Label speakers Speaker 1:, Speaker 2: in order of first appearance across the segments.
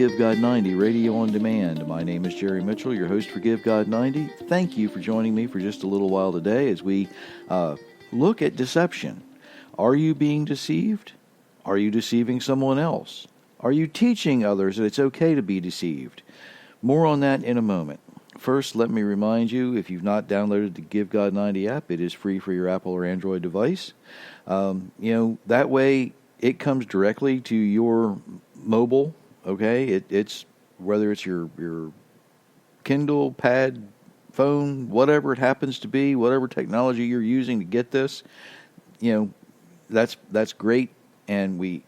Speaker 1: Give God 90 Radio on Demand. My name is Jerry Mitchell, your host for Give God 90. Thank you for joining me for just a little while today as we look at deception. Are you being deceived? Are you deceiving someone else? Are you teaching others that it's okay to be deceived? More on that in a moment. First, let me remind you, if you've not downloaded the Give God 90 app, it is free for your Apple or Android device. That way it comes directly to your mobile, okay? It's whether it's your Kindle, pad, phone, whatever it happens to be, whatever technology you're using to get this, that's great. And we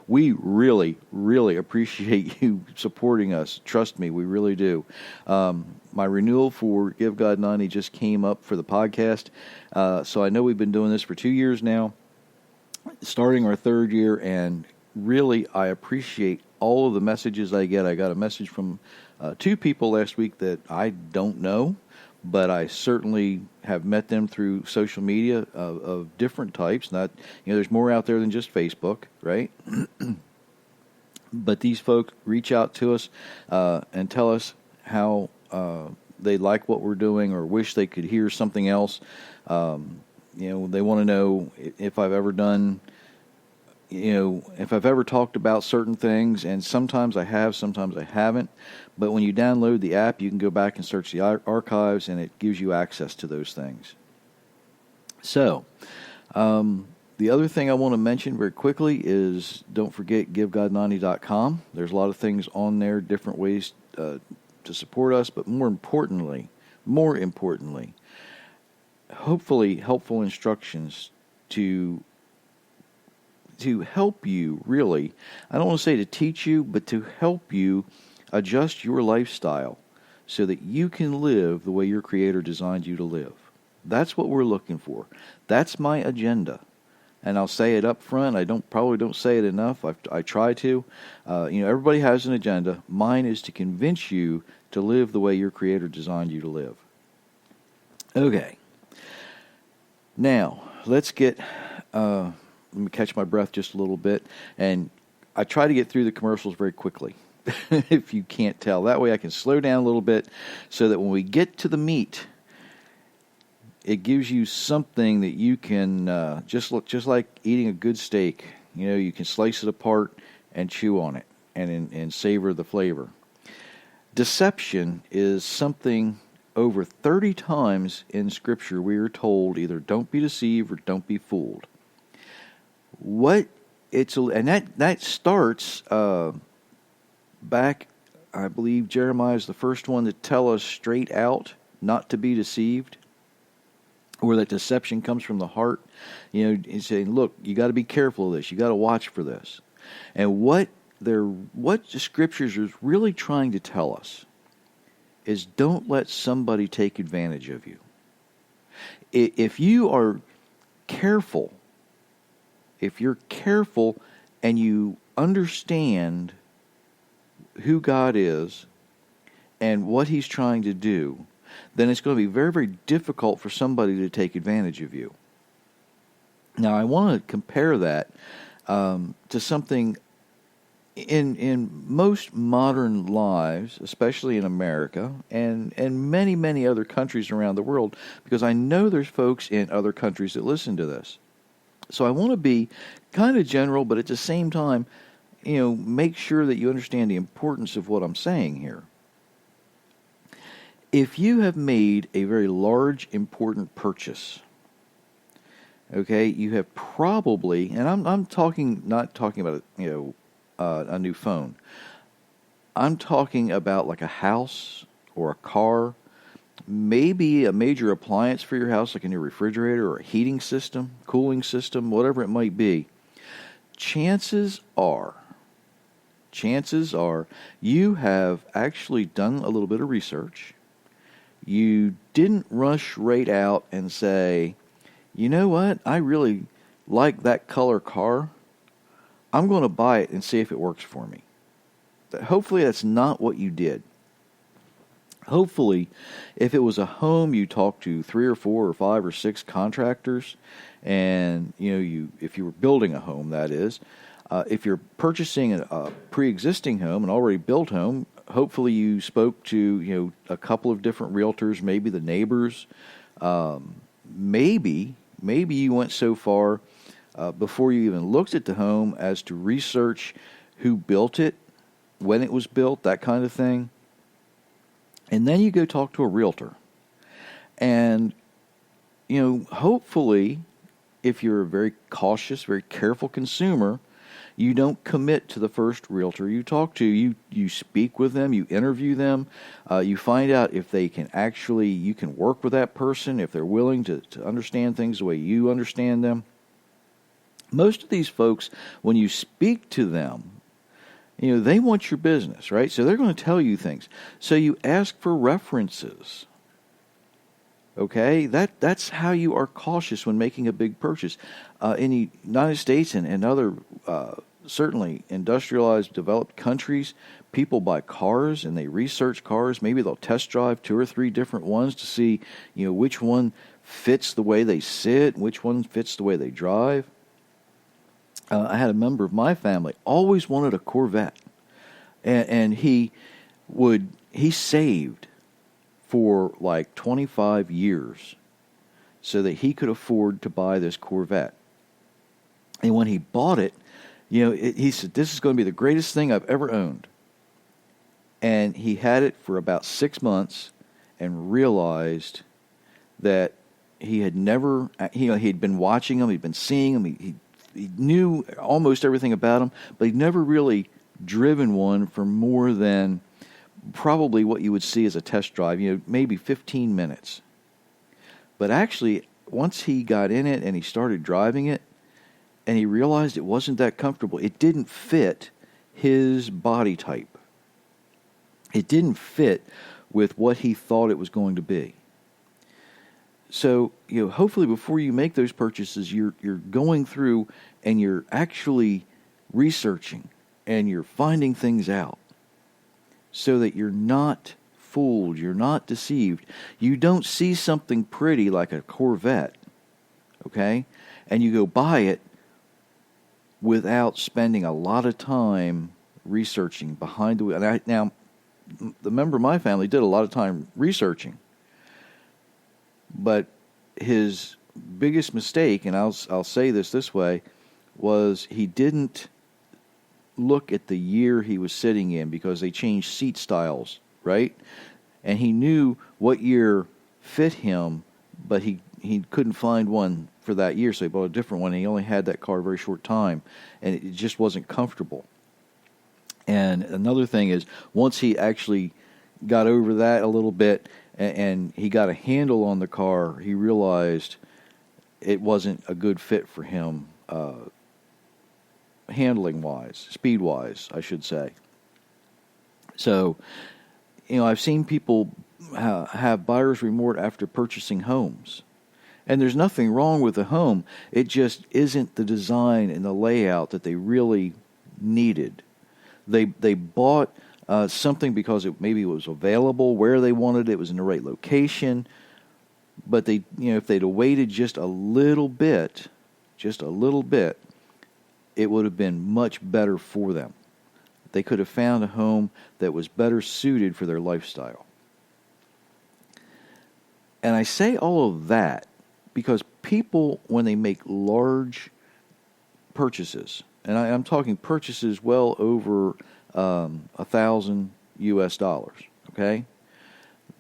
Speaker 1: really, really appreciate you supporting us. Trust me, we really do. My renewal for Give God 90 just came up for the podcast. So I know we've been doing this for 2 years now, starting our third year, and really I appreciate all of the messages I get. I got a message from 2 people last week that I don't know, but I certainly have met them through social media of different types. Not, there's more out there than just Facebook, right? But these folks reach out to us and tell us how they like what we're doing or wish they could hear something else. They want to know if I've ever done, if I've ever talked about certain things, and sometimes I have, sometimes I haven't. But when you download the app, you can go back and search the archives, and it gives you access to those things. So, the other thing I want to mention very quickly is don't forget GiveGod90.com. There's a lot of things on there, different ways to support us, but more importantly, hopefully helpful instructions to help you, really. I don't want to say to teach you, but to help you adjust your lifestyle so that you can live the way your Creator designed you to live. That's what we're looking for. That's my agenda. And I'll say it up front. I probably don't say it enough. I try to. Everybody has an agenda. Mine is to convince you to live the way your Creator designed you to live. Okay. Now, let's get... let me catch my breath just a little bit. And I try to get through the commercials very quickly, if you can't tell. That way I can slow down a little bit so that when we get to the meat, it gives you something that you can, just like eating a good steak. You can slice it apart and chew on it and savor the flavor. Deception is something over 30 times in Scripture we are told either don't be deceived or don't be fooled. That starts back, I believe Jeremiah is the first one to tell us straight out not to be deceived, or that deception comes from the heart. He's saying, look, you got to be careful of this. You got to watch for this. And what the Scriptures is really trying to tell us is don't let somebody take advantage of you. If you are careful, if you're careful and you understand who God is and what He's trying to do, then it's going to be very, very difficult for somebody to take advantage of you. Now, I want to compare that to something in most modern lives, especially in America and many, many other countries around the world, because I know there's folks in other countries that listen to this. So I want to be kind of general, but at the same time, make sure that you understand the importance of what I'm saying here. If you have made a very large, important purchase, okay, you have probably, and I'm not talking about a new phone. I'm talking about like a house or a car, maybe a major appliance for your house, like a new refrigerator or a heating system, cooling system, whatever it might be. Chances are you have actually done a little bit of research. You didn't rush right out and say, you know what, I really like that color car. I'm going to buy it and see if it works for me. Hopefully that's not what you did. Hopefully, if it was a home, you talked to 3 or 4 or 5 or 6 contractors, and if you were building a home, that is, If you're purchasing a pre-existing home, an already built home, hopefully you spoke to a couple of different realtors, maybe the neighbors. Maybe you went so far before you even looked at the home as to research who built it, when it was built, that kind of thing. And then you go talk to a realtor. And, hopefully, if you're a very cautious, very careful consumer, you don't commit to the first realtor you talk to. You speak with them, you interview them, you find out if they can you can work with that person, if they're willing to understand things the way you understand them. Most of these folks, when you speak to them, they want your business, right? So they're going to tell you things. So you ask for references. Okay? That's how you are cautious when making a big purchase. In the United States and other certainly industrialized, developed countries, people buy cars and they research cars. Maybe they'll test drive 2 or 3 different ones to see, which one fits the way they sit, which one fits the way they drive. I had a member of my family always wanted a Corvette, and he saved for like 25 years so that he could afford to buy this Corvette. And when he bought it, he said, "This is going to be the greatest thing I've ever owned." And he had it for about 6 months and realized that he had never, he had been watching him, he'd been seeing him, he knew almost everything about him, but he'd never really driven one for more than probably what you would see as a test drive, maybe 15 minutes. But actually, once he got in it and he started driving it, and he realized it wasn't that comfortable, it didn't fit his body type. It didn't fit with what he thought it was going to be. So, hopefully before you make those purchases, you're going through and you're actually researching and you're finding things out so that you're not fooled, you're not deceived. You don't see something pretty like a Corvette, okay, and you go buy it without spending a lot of time researching behind the wheel. Now, the member of my family did a lot of time researching. But his biggest mistake, and I'll say this way, was he didn't look at the year he was sitting in because they changed seat styles, right? And he knew what year fit him, but he couldn't find one for that year, so he bought a different one, and he only had that car a very short time, and it just wasn't comfortable. And another thing is, once he actually got over that a little bit, and he got a handle on the car, he realized it wasn't a good fit for him, handling-wise, speed-wise, I should say. So, I've seen people have buyer's remorse after purchasing homes. And there's nothing wrong with the home. It just isn't the design and the layout that they really needed. They bought something because maybe it was available where they wanted it, was in the right location. But they, if they'd have waited just a little bit, it would have been much better for them. They could have found a home that was better suited for their lifestyle. And I say all of that because people, when they make large purchases, and I'm talking purchases well over $1,000 US, okay?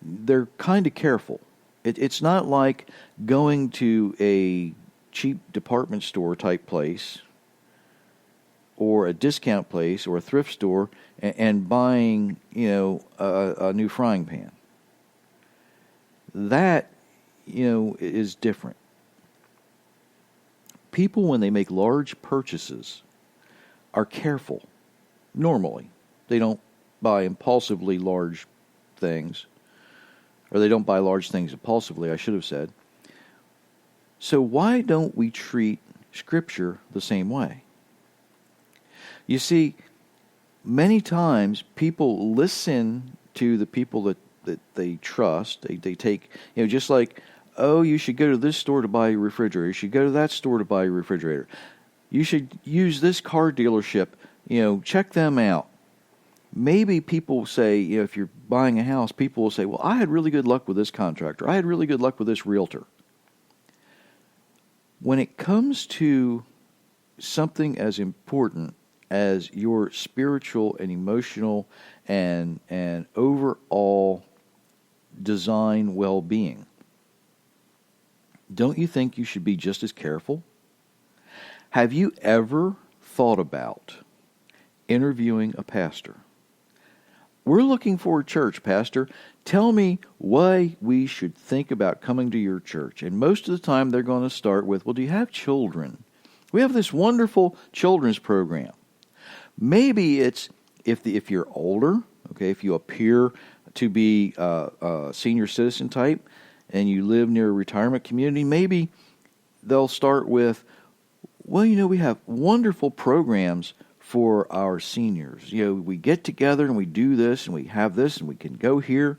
Speaker 1: They're kind of careful. It's not like going to a cheap department store type place or a discount place or a thrift store and buying, a new frying pan. That, is different. People, when they make large purchases, are careful. Normally, they don't buy impulsively large things, or they don't buy large things impulsively, I should have said. So why don't we treat Scripture the same way? You see, many times people listen to the people that they trust. They take, just like, oh, you should go to this store to buy a refrigerator. You should go to that store to buy a refrigerator. You should use this car dealership. Check them out. Maybe people say, if you're buying a house, people will say, well, I had really good luck with this contractor. I had really good luck with this realtor. When it comes to something as important as your spiritual and emotional and overall design well-being, don't you think you should be just as careful? Have you ever thought about interviewing a pastor? We're looking for a church, Pastor. Tell me why we should think about coming to your church. And most of the time they're going to start with, well, do you have children? We have this wonderful children's program. Maybe it's if you're older, okay, if you appear to be a senior citizen type and you live near a retirement community, maybe they'll start with, well, we have wonderful programs for our seniors. We get together and we do this and we have this and we can go here.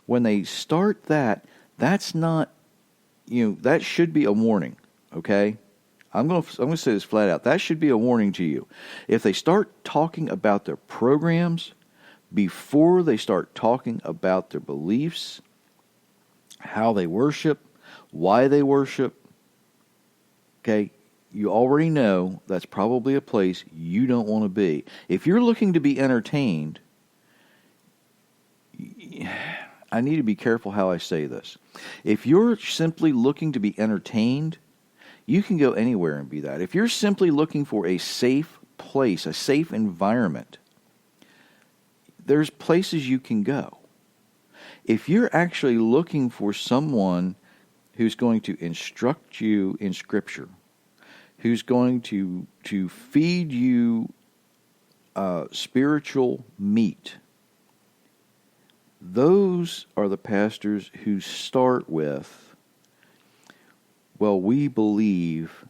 Speaker 1: When they start that, that's not, that should be a warning, okay? I'm going to say this flat out. That should be a warning to you. If they start talking about their programs before they start talking about their beliefs, how they worship, why they worship, okay, you already know that's probably a place you don't want to be. If you're looking to be entertained, I need to be careful how I say this. If you're simply looking to be entertained, you can go anywhere and be that. If you're simply looking for a safe place, a safe environment, there's places you can go. If you're actually looking for someone who's going to instruct you in Scripture, who's going to feed you spiritual meat, those are the pastors who start with, well, we believe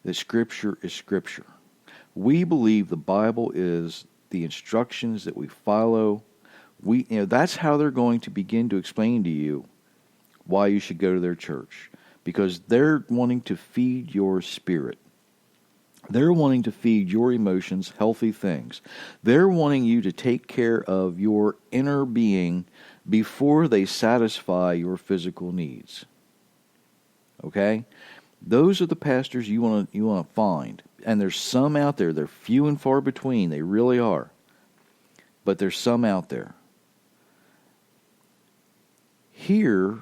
Speaker 1: that Scripture is Scripture. We believe the Bible is the instructions that we follow. That's how they're going to begin to explain to you why you should go to their church. Because they're wanting to feed your spirit. They're wanting to feed your emotions healthy things. They're wanting you to take care of your inner being before they satisfy your physical needs. Okay? Those are the pastors you want to find. And there's some out there. They're few and far between. They really are. But there's some out there. Here,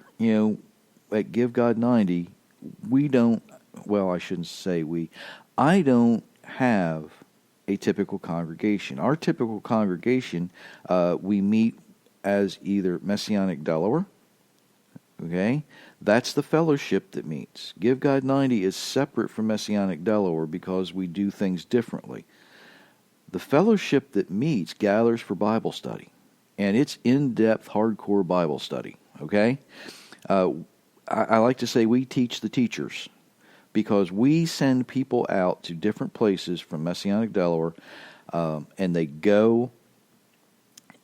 Speaker 1: at Give God 90, we don't, well, I shouldn't say we, I don't have a typical congregation. Our typical congregation, we meet as either Messianic Delaware, okay? That's the fellowship that meets. Give God 90 is separate from Messianic Delaware because we do things differently. The fellowship that meets gathers for Bible study, and it's in-depth, hardcore Bible study, okay? I like to say we teach the teachers because we send people out to different places from Messianic Delaware, and they go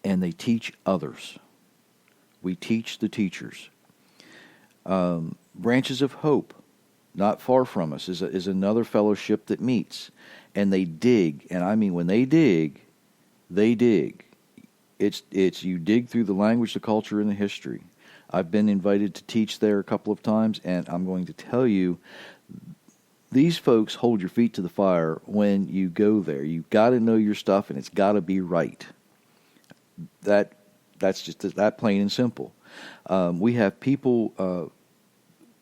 Speaker 1: and they teach others. We teach the teachers. Branches of Hope, not far from us, is another fellowship that meets, and they dig. And I mean, when they dig, they dig. It's you dig through the language, the culture, and the history. I've been invited to teach there a couple of times, and I'm going to tell you, these folks hold your feet to the fire when you go there. You've got to know your stuff, and it's got to be right. That's just that plain and simple. We have people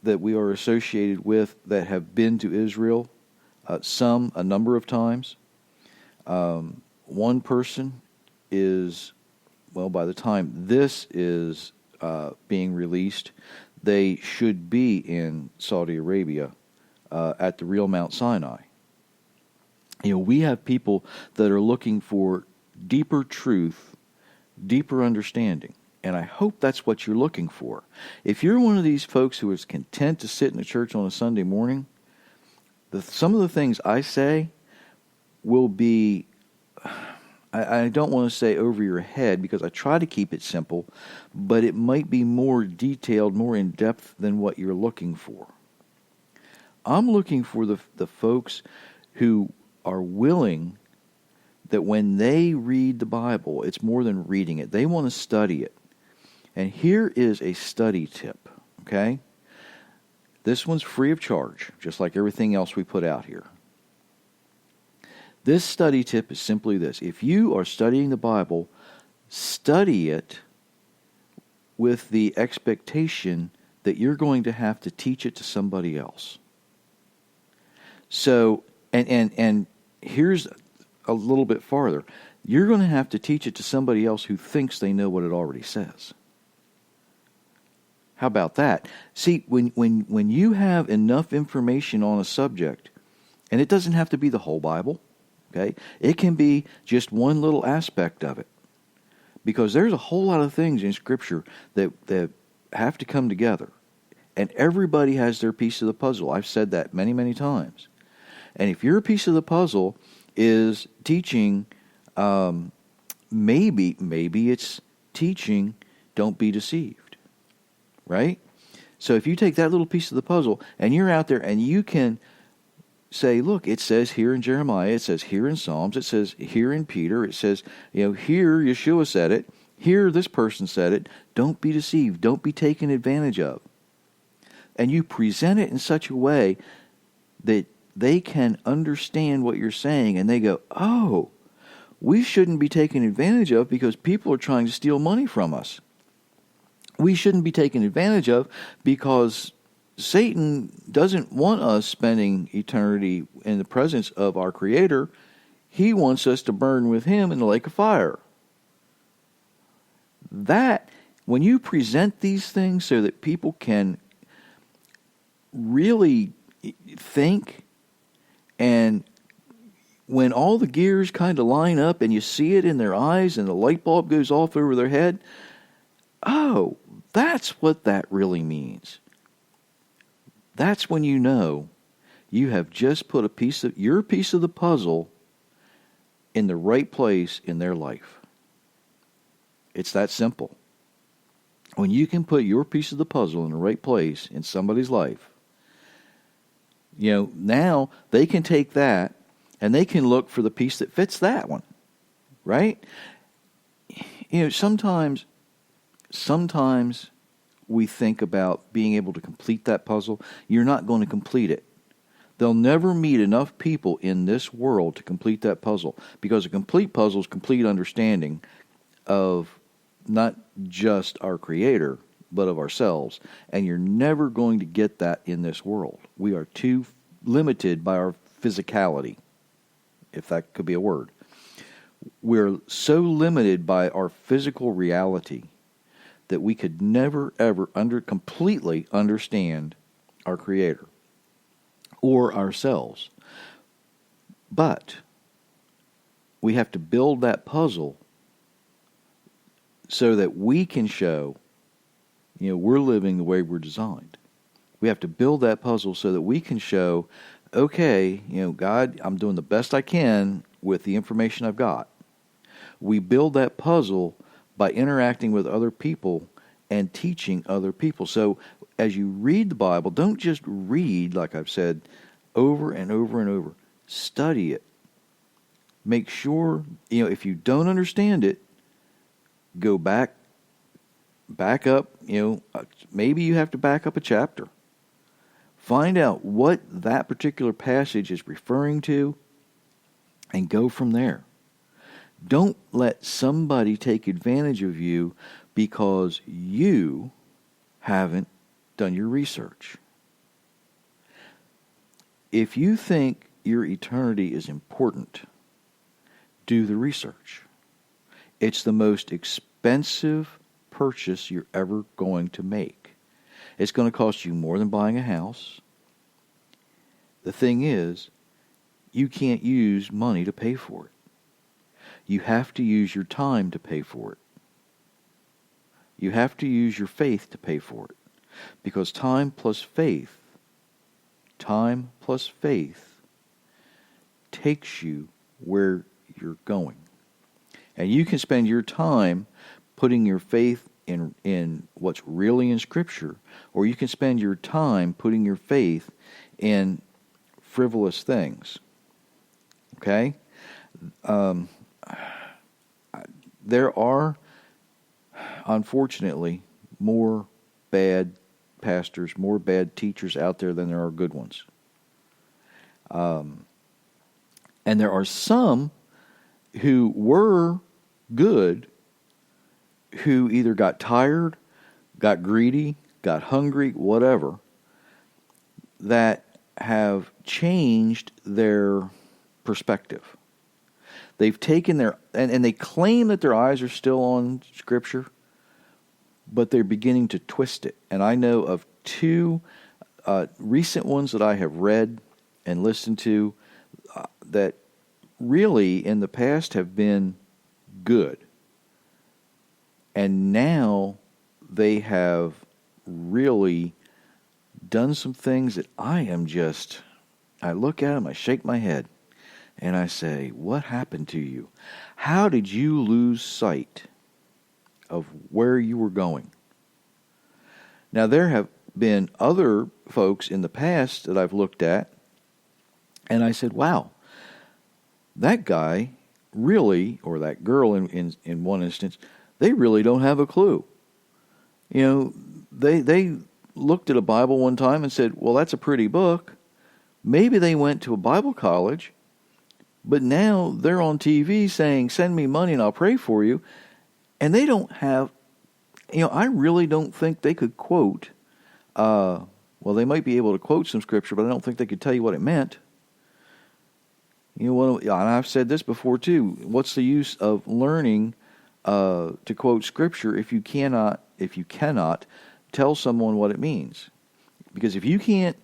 Speaker 1: that we are associated with that have been to Israel, a number of times. One person is, well, by the time this is being released, they should be in Saudi Arabia at the real Mount Sinai. We have people that are looking for deeper truth, deeper understanding. And I hope that's what you're looking for. If you're one of these folks who is content to sit in the church on a Sunday morning, some of the things I say will be, I don't want to say over your head because I try to keep it simple, but it might be more detailed, more in-depth than what you're looking for. I'm looking for the folks who are willing that when they read the Bible, it's more than reading it. They want to study it. And here is a study tip, okay? This one's free of charge, just like everything else we put out here. This study tip is simply this. If you are studying the Bible, study it with the expectation that you're going to have to teach it to somebody else. So, and here's a little bit farther. You're going to have to teach it to somebody else who thinks they know what it already says. How about that? See, when you have enough information on a subject, and it doesn't have to be the whole Bible, okay? It can be just one little aspect of it. Because there's a whole lot of things in Scripture that have to come together. And everybody has their piece of the puzzle. I've said that many, many times. And if your piece of the puzzle is teaching, maybe it's teaching, don't be deceived. Right? So if you take that little piece of the puzzle and you're out there and you can say, look, it says here in Jeremiah, it says here in Psalms, it says here in Peter, it says, here Yeshua said it, here this person said it, don't be deceived, don't be taken advantage of. And you present it in such a way that they can understand what you're saying and they go, oh, we shouldn't be taken advantage of because people are trying to steal money from us. We shouldn't be taken advantage of because Satan doesn't want us spending eternity in the presence of our Creator. He wants us to burn with Him in the lake of fire. That, when you present these things so that people can really think, and when all the gears kind of line up and you see it in their eyes and the light bulb goes off over their head, oh, that's what that really means. That's when you know you have just put your piece of the puzzle in the right place in their life. It's that simple. When you can put your piece of the puzzle in the right place in somebody's life, now they can take that and they can look for the piece that fits that one, right? Sometimes we think about being able to complete that puzzle. You're not going to complete it. They'll never meet enough people in this world to complete that puzzle, because a complete puzzle is complete understanding of not just our Creator, but of ourselves. And you're never going to get that in this world. We are too limited by our physicality, if that could be a word. We're so limited by our physical reality that we could never, ever completely understand our Creator or ourselves. But we have to build that puzzle so that we can show, we're living the way we're designed. We have to build that puzzle so that we can show, okay, God, I'm doing the best I can with the information I've got. We build that puzzle by interacting with other people and teaching other people. So as you read the Bible, don't just read, like I've said, over and over and over. Study it. Make sure, if you don't understand it, go back up, maybe you have to back up a chapter. Find out what that particular passage is referring to and go from there. Don't let somebody take advantage of you because you haven't done your research. If you think your eternity is important, do the research. It's the most expensive purchase you're ever going to make. It's going to cost you more than buying a house. The thing is, you can't use money to pay for it. You have to use your time to pay for it. You have to use your faith to pay for it. Because time plus faith takes you where you're going. And you can spend your time putting your faith in what's really in Scripture, or you can spend your time putting your faith in frivolous things. Okay? There are, unfortunately, more bad pastors, more bad teachers out there than there are good ones. And there are some who were good who either got tired, got greedy, got hungry, whatever, that have changed their perspective. They've taken their, and they claim that their eyes are still on Scripture, but they're beginning to twist it. And I know of two recent ones that I have read and listened to that really in the past have been good. And now they have really done some things that I look at them, I shake my head, and I say, what happened to you? How did you lose sight of where you were going? Now, there have been other folks in the past that I've looked at, and I said, wow, that guy really, or that girl in one instance, they really don't have a clue. You know, they looked at a Bible one time and said, well, that's a pretty book. Maybe they went to a Bible college, but now they're on TV saying, send me money and I'll pray for you. And they don't have, I really don't think they could quote, well, they might be able to quote some Scripture, but I don't think they could tell you what it meant. And I've said this before too, what's the use of learning to quote Scripture if you cannot tell someone what it means? Because if you can't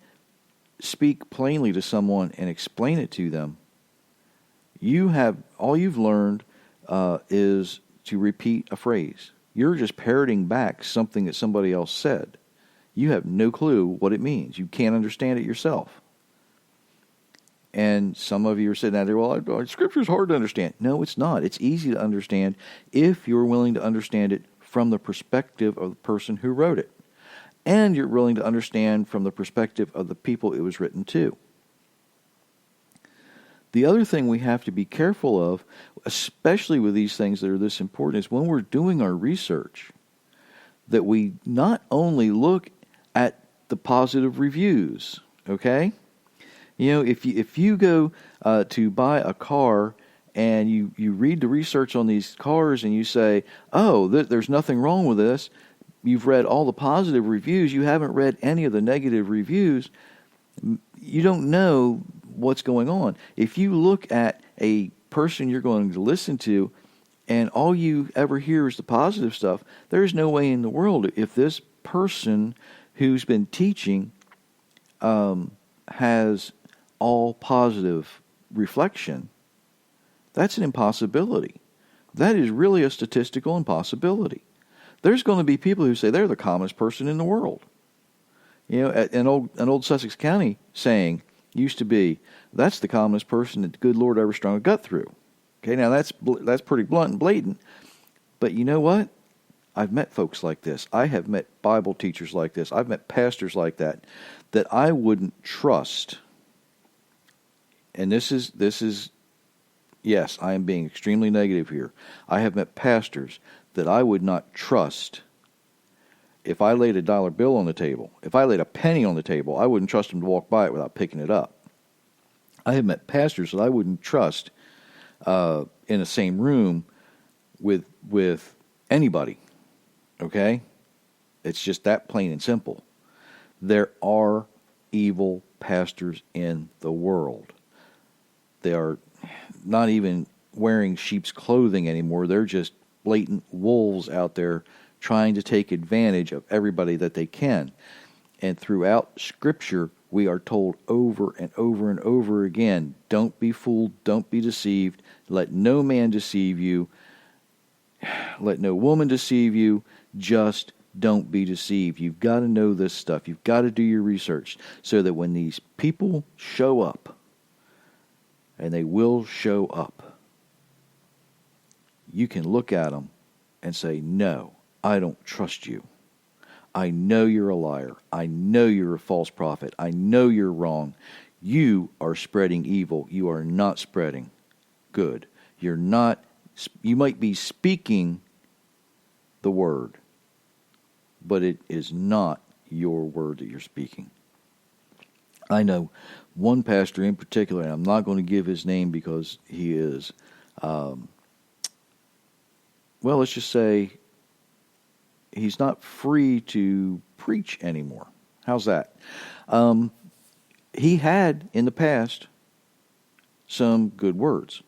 Speaker 1: speak plainly to someone and explain it to them, all you've learned is to repeat a phrase. You're just parroting back something that somebody else said. You have no clue what it means. You can't understand it yourself. And some of you are sitting out there, well, Scripture's hard to understand. No, it's not. It's easy to understand if you're willing to understand it from the perspective of the person who wrote it. And you're willing to understand from the perspective of the people it was written to. The other thing we have to be careful of, especially with these things that are this important, is when we're doing our research, that we not only look at the positive reviews, okay? If you go to buy a car and you read the research on these cars and you say, oh, there's nothing wrong with this, you've read all the positive reviews, you haven't read any of the negative reviews, you don't know what's going on. If you look at a person you're going to listen to and all you ever hear is the positive stuff, there's no way in the world, if this person who's been teaching has all positive reflection, that's an impossibility. That is really a statistical impossibility. There's going to be people who say they're the calmest person in the world. An old Sussex County saying used to be, that's the calmest person that the good Lord ever strung a gut through. Okay, now that's pretty blunt and blatant, but you know what? I've met folks like this. I have met Bible teachers like this. I've met pastors like that I wouldn't trust. And this is, yes, I am being extremely negative here. I have met pastors that I would not trust. If I laid a dollar bill on the table, if I laid a penny on the table, I wouldn't trust them to walk by it without picking it up. I have met pastors that I wouldn't trust in the same room with anybody. Okay? It's just that plain and simple. There are evil pastors in the world. They are not even wearing sheep's clothing anymore. They're just blatant wolves out there trying to take advantage of everybody that they can. And throughout Scripture, we are told over and over and over again, don't be fooled, don't be deceived, let no man deceive you, let no woman deceive you, just don't be deceived. You've got to know this stuff. You've got to do your research so that when these people show up, and they will show up, you can look at them and say, no, I don't trust you. I know you're a liar. I know you're a false prophet. I know you're wrong. You are spreading evil. You are not spreading good. You're not, you might be speaking the word, but it is not your word that you're speaking. I know one pastor in particular, and I'm not going to give his name because he is, well, let's just say he's not free to preach anymore. How's that? He had, in the past, some good words.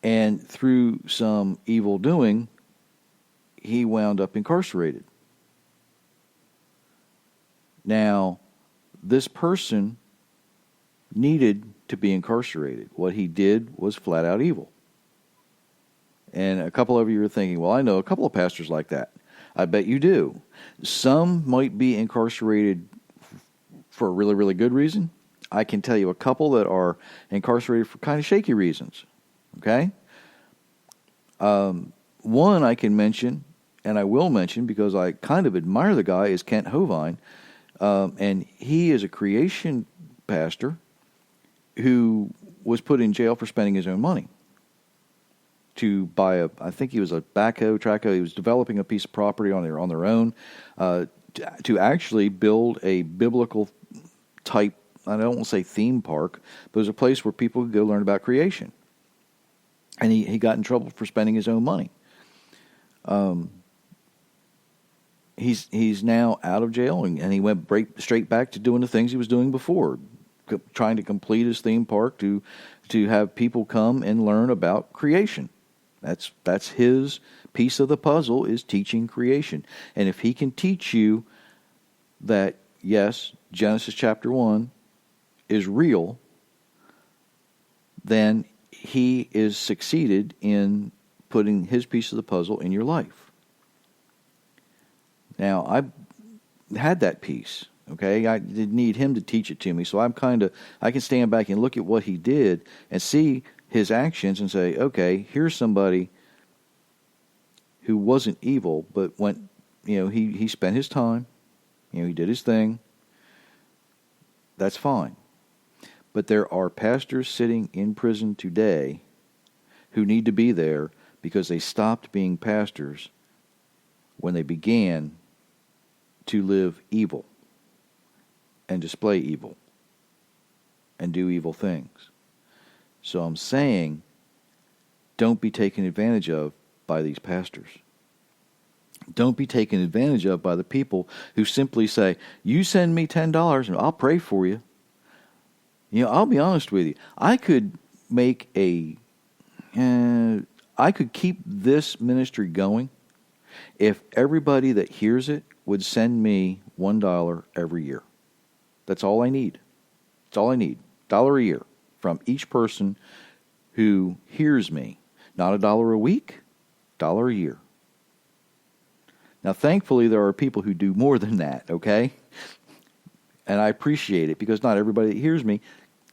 Speaker 1: And through some evil doing, he wound up incarcerated. Now, this person needed to be incarcerated. What he did was flat out evil. And a couple of you are thinking, well, I know a couple of pastors like that. I bet you do. Some might be incarcerated for a really, really good reason. I can tell you a couple that are incarcerated for kind of shaky reasons. Okay? One I can mention, and I will mention because I kind of admire the guy, is Kent Hovind. And he is a creation pastor who was put in jail for spending his own money to buy I think he was a backhoe, trackhoe. He was developing a piece of property on their own to actually build a biblical type, I don't want to say theme park, but it was a place where people could go learn about creation. And he got in trouble for spending his own money. He's now out of jail, and he went straight back to doing the things he was doing before, trying to complete his theme park to have people come and learn about creation. That's his piece of the puzzle, is teaching creation. And if he can teach you that, yes, Genesis chapter 1 is real, then he is succeeded in putting his piece of the puzzle in your life. Now, I had that piece, okay? I didn't need him to teach it to me, so I can stand back and look at what he did and see his actions and say, okay, here's somebody who wasn't evil, but went, he spent his time, he did his thing. That's fine. But there are pastors sitting in prison today who need to be there because they stopped being pastors when they began to live evil and display evil and do evil things. So I'm saying, don't be taken advantage of by these pastors. Don't be taken advantage of by the people who simply say, you send me $10 and I'll pray for you. I'll be honest with you. I could keep this ministry going if everybody that hears it would send me $1 every year. That's all I need. That's all I need. $1 a year from each person who hears me. Not $1 a week, $1 a year. Now, thankfully, there are people who do more than that, okay? And I appreciate it because not everybody that hears me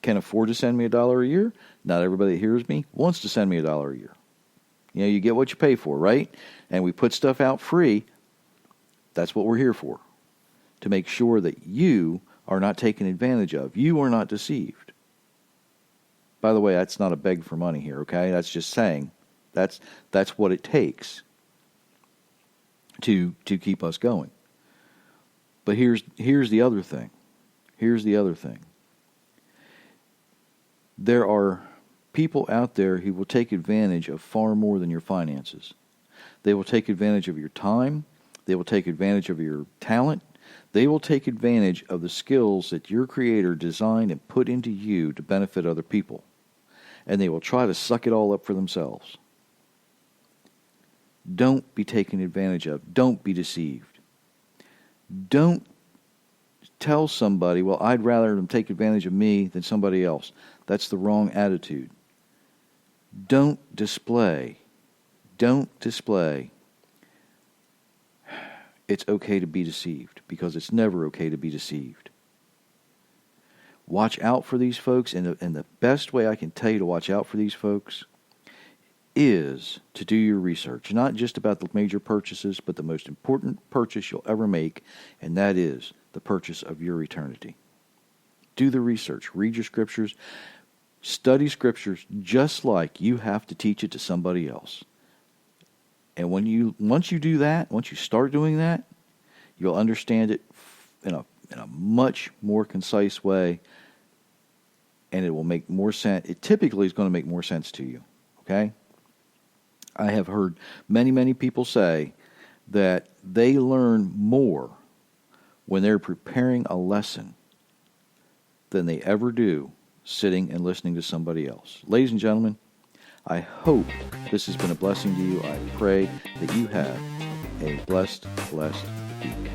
Speaker 1: can afford to send me $1 a year. Not everybody that hears me wants to send me $1 a year. You get what you pay for, right? And we put stuff out free. That's what we're here for, to make sure that you are not taken advantage of. You are not deceived. By the way, that's not a beg for money here, okay? That's just saying that's what it takes to keep us going. But here's the other thing. Here's the other thing. There are people out there who will take advantage of far more than your finances. They will take advantage of your time. They will take advantage of your talent. They will take advantage of the skills that your Creator designed and put into you to benefit other people. And they will try to suck it all up for themselves. Don't be taken advantage of. Don't be deceived. Don't tell somebody, well, I'd rather them take advantage of me than somebody else. That's the wrong attitude. Don't display. It's okay to be deceived, because it's never okay to be deceived. Watch out for these folks, and the best way I can tell you to watch out for these folks is to do your research, not just about the major purchases, but the most important purchase you'll ever make, and that is the purchase of your eternity. Do the research. Read your scriptures. Study scriptures just like you have to teach it to somebody else. And once you do that, once you start doing that, you'll understand it in a much more concise way, and it will make more sense. It typically is going to make more sense to you. Okay? I have heard many, many people say that they learn more when they're preparing a lesson than they ever do sitting and listening to somebody else. Ladies and gentlemen, I hope this has been a blessing to you. I pray that you have a blessed week.